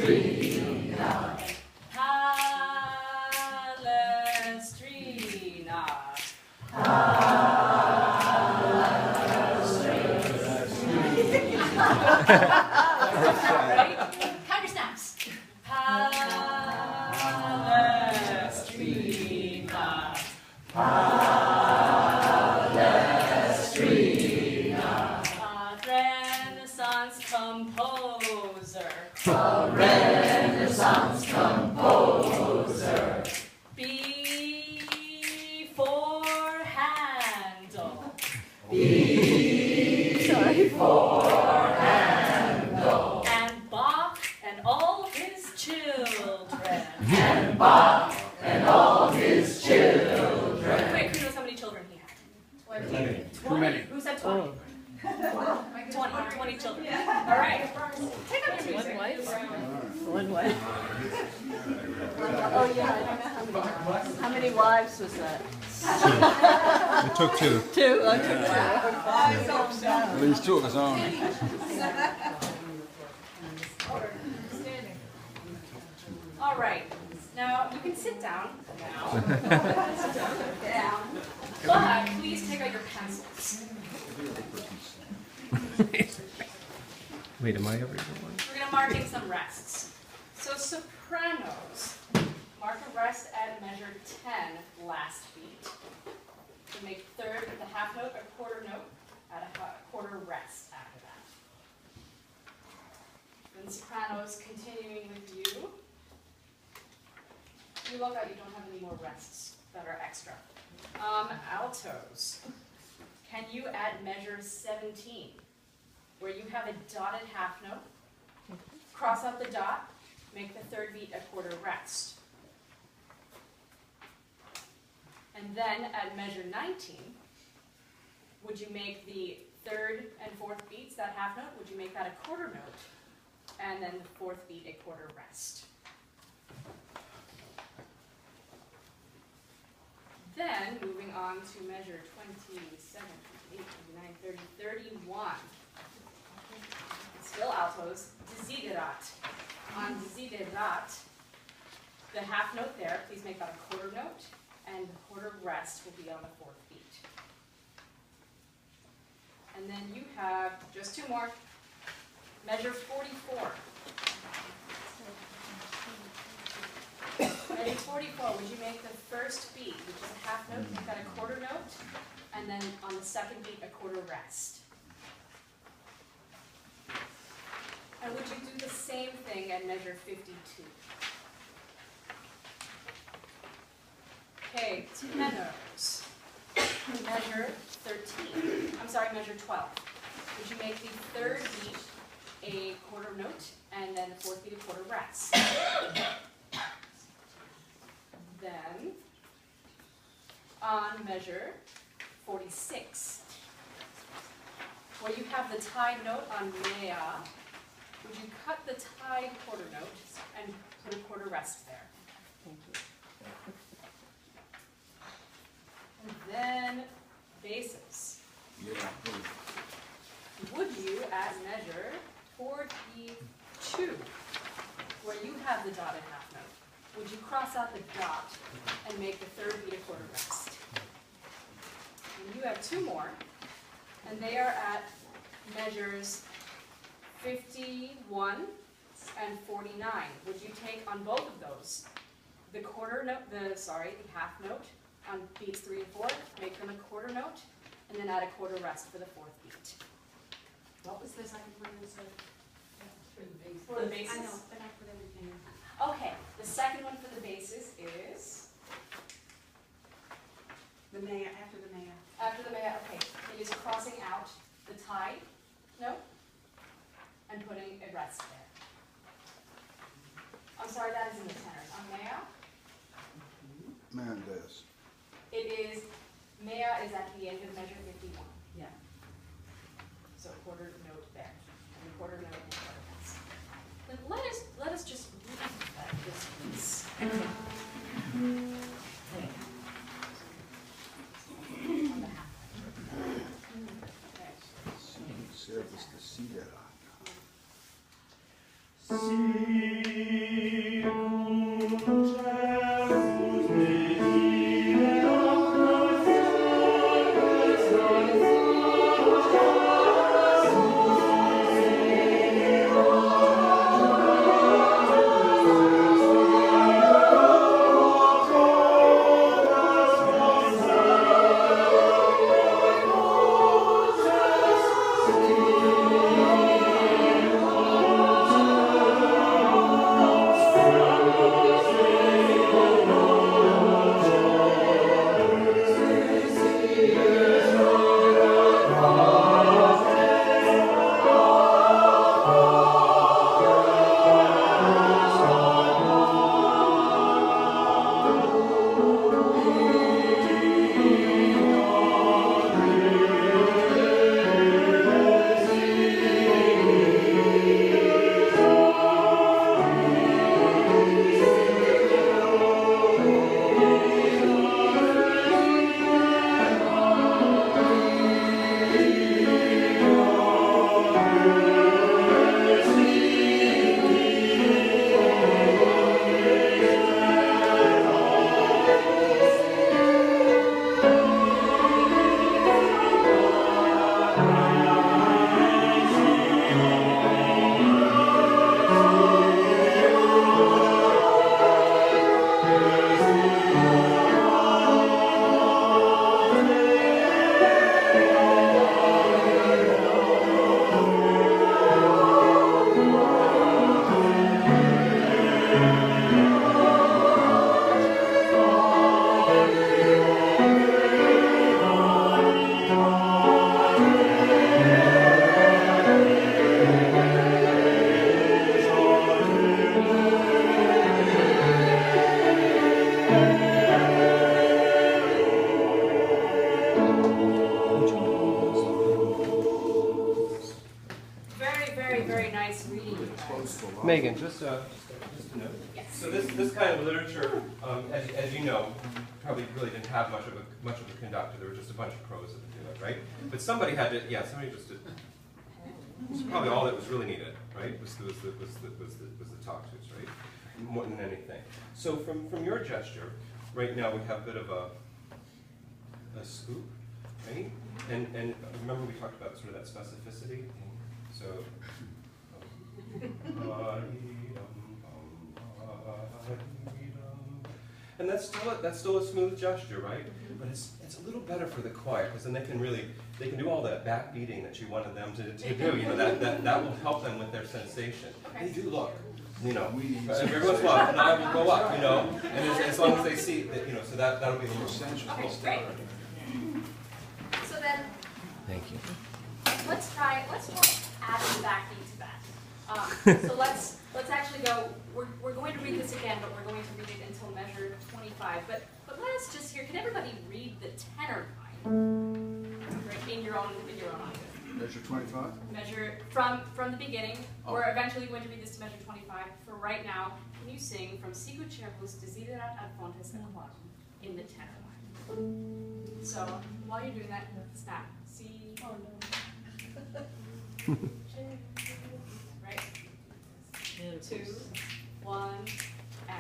Ready? Count your snaps. Palestrina. Palestrina. Renaissance composer. A Renaissance composer. Before Handel. Before Handel. And Bach and all his children. And Bach and all his children. Quick, who knows how many children he had? 20. 20? Who said 20? 20 children. All right. Take up your music. One wife. Oh yeah, I don't know how many wives was that? It took two. Two. I took two. At least two of his own. All right. Now you can sit down now. But please take out your pencils. Wait, am I ever even one? We're going to mark in some rests. So sopranos, mark a rest at measure 10 last beat. So make third with the half note, a quarter note, at a quarter rest after that. Then sopranos, continuing with you. You look out, you don't have any more rests that are extra. Altos, can you add measure 17, where you have a dotted half note, cross out the dot, make the third beat a quarter rest. And then at measure 19, would you make the third and fourth beats, that half note, would you make that a quarter note, and then the fourth beat a quarter rest. Then, moving on to measure 27, 28, 29, 30, 31. Still altos, desiderat. On desiderat, the half note there, please make that a quarter note, and the quarter rest will be on the fourth beat. And then you have just two more. Measure 44. Measure 44, would you make the first beat, which is a half note, make that a quarter note, and then on the second beat, a quarter rest. And would you do the same thing at measure 52? Okay, tenors. Measure 13. I'm sorry, measure 12. Would you make the third beat a quarter note, and then the fourth beat a quarter rest? Then, on measure 46, where you have the tied note on mea, would you cut the tied quarter note and put a quarter rest there? Thank you. And then, basses. Yeah. Would you, at measure 42, where you have the dotted half note, would you cross out the dot and make the third beat a quarter rest? And you have two more, and they are at measures 51 and 49. Would you take on both of those the quarter note, the half note on beats 3 and 4, make them a quarter note, and then add a quarter rest for the fourth beat? What was the second one you said? For the bass. For the basses? I know, but I put everything in. Okay, the second one for the basses is? The mea, after the mea. After the mea, okay. It is crossing out the tie note and putting a rest there. I'm sorry, that is in the tenors. On mea, Mendes. it is, mea is at the end of measure 51. Yeah. So a quarter note there, and a quarter note and a quarter rest. Then let us just read this piece. On the half. Okay. Cervus the Sicut. See Megan, just a note. Yes. So this kind of literature, as you know, probably really didn't have much of a conductor. There were just a bunch of prose that would do it, right? But somebody had to, yeah, somebody just did. It's probably all that was really needed, right? Was the talk tos, right? More than anything. So from your gesture, right now we have a bit of a scoop, right? And remember we talked about sort of that specificity. So. And that's still a smooth gesture, right? But it's a little better for the choir because then they can do all that backbeating that you wanted them to do. You know that will help them with their sensation. Okay. They do look, you know, every once in a while, and that will go up, you know, and as long as they see that, you know, so that'll be the more essential. Okay, great. So then, Thank you. let's try adding the backbeat to that. So let's actually go. We're going to read this again, but we're going to read it until measure 25. But let us just hear. Can everybody read the tenor line right, in your own language? Measure 25? Measure from the beginning. Oh. We're eventually going to read this to measure 25. For right now, can you sing from Sicut, Cervus, Desiderat ad fontes et in the tenor line? So while you're doing that, snap. C. Oh no. Right. 2, 1, and.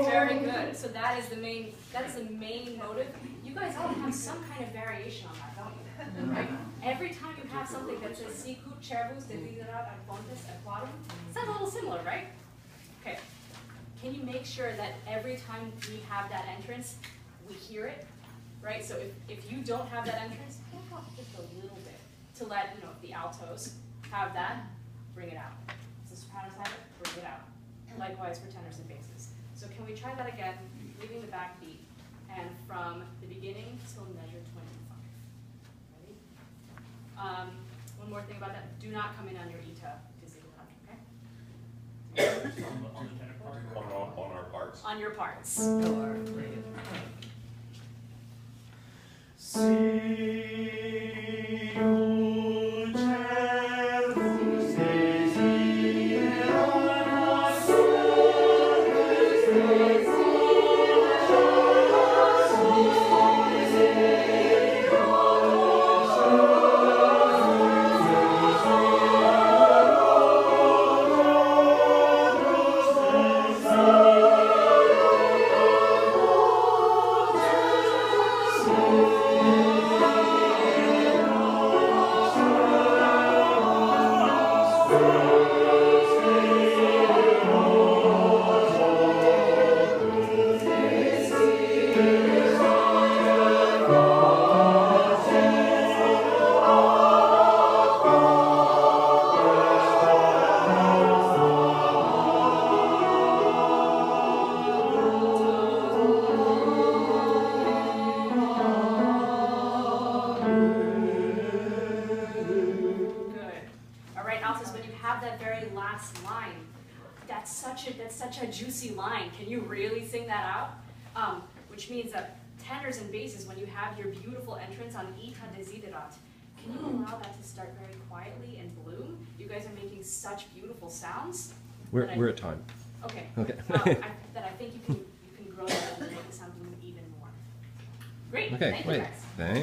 Very good. So that is the main motive. You guys all have some kind of variation on that, don't you? Right? Every time you have something that says Sicut, Cervus, Desiderat ad fontes et quadrum, sounds a little similar, right? Okay. Can you make sure that every time we have that entrance, we hear it, right? So if you don't have that entrance, back off just a little bit to let, you know, the altos have that, bring it out. So sopranos have it, bring it out. Likewise for tenors and basses. So can we try that again, leaving the backbeat, and from the beginning till measure 25. Ready? One more thing about that, do not come in on your eta desiderat, okay? On our parts. On your parts. Or, That's such a juicy line. Can you really sing that out? Which means that tenors and basses, when you have your beautiful entrance on eta desiderat, can you allow that to start very quietly and bloom? You guys are making such beautiful sounds. We're at time. Okay. Okay. That I think you can grow that and make the sound bloom even more. Great. Okay. Thank you Wait. guys. Thanks.